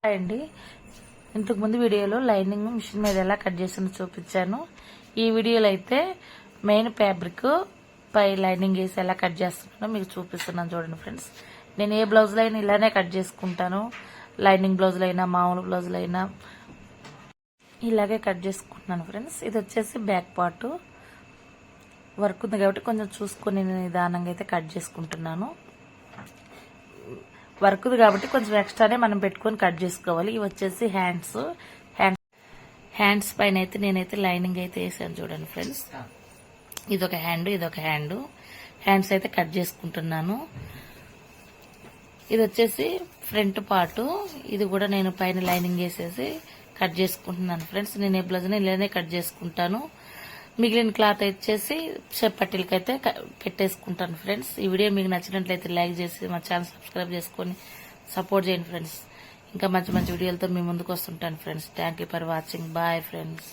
అండి ఇంతకుముందు వీడియోలో లైనింగ్ మిషన్ మీద ఎలా కట్ చేసిందో చూపించాను. ఈ వీడియోలో అయితే మెయిన్ ఫ్యాబ్రిక్ పై లైనింగ్ వేసి ఎలా కట్ చేస్తున్నానో మీకు చూపిస్తున్నాను చూడండి ఫ్రెండ్స్. నేను ఏ బ్లౌజ్లో అయినా ఇలానే కట్ చేసుకుంటాను. లైనింగ్ బ్లౌజులు అయినా మామూలు బ్లౌజులు అయినా ఇలాగే కట్ చేసుకుంటున్నాను ఫ్రెండ్స్. ఇది వచ్చేసి బ్యాక్ పార్ట్ వర్క్ ఉంది కాబట్టి కొంచెం చూసుకొని నిదానంగా అయితే కట్ చేసుకుంటున్నాను. వర్క్ కాబట్టి కొంచెం ఎక్స్ట్రానే మనం పెట్టుకొని కట్ చేసుకోవాలి. ఇవి వచ్చేసి హ్యాండ్స్ పైన అయితే నేనైతే లైనింగ్ అయితే వేసాను చూడండి ఫ్రెండ్స్. ఇదొక హ్యాండ్స్ అయితే కట్ చేసుకుంటున్నాను. ఇది వచ్చేసి ఫ్రంట్ పార్ట్, ఇది కూడా నేను పైన లైనింగ్ వేసేసి కట్ చేసుకుంటున్నాను ఫ్రెండ్స్. నేను ఏ బ్లౌజ్ ఇలానే కట్ చేసుకుంటాను. మిగిలిన క్లాత్ వచ్చేసి షేప్ పట్టీలకి అయితే పెట్టేసుకుంటాను ఫ్రెండ్స్. ఈ వీడియో మీకు నచ్చినట్లయితే లైక్ చేసి మా ఛానల్ సబ్స్క్రైబ్ చేసుకొని సపోర్ట్ చేయండి ఫ్రెండ్స్. ఇంకా మంచి మంచి వీడియోలతో మీ ముందుకు వస్తుంటాను friends. Thank you for watching. Bye friends.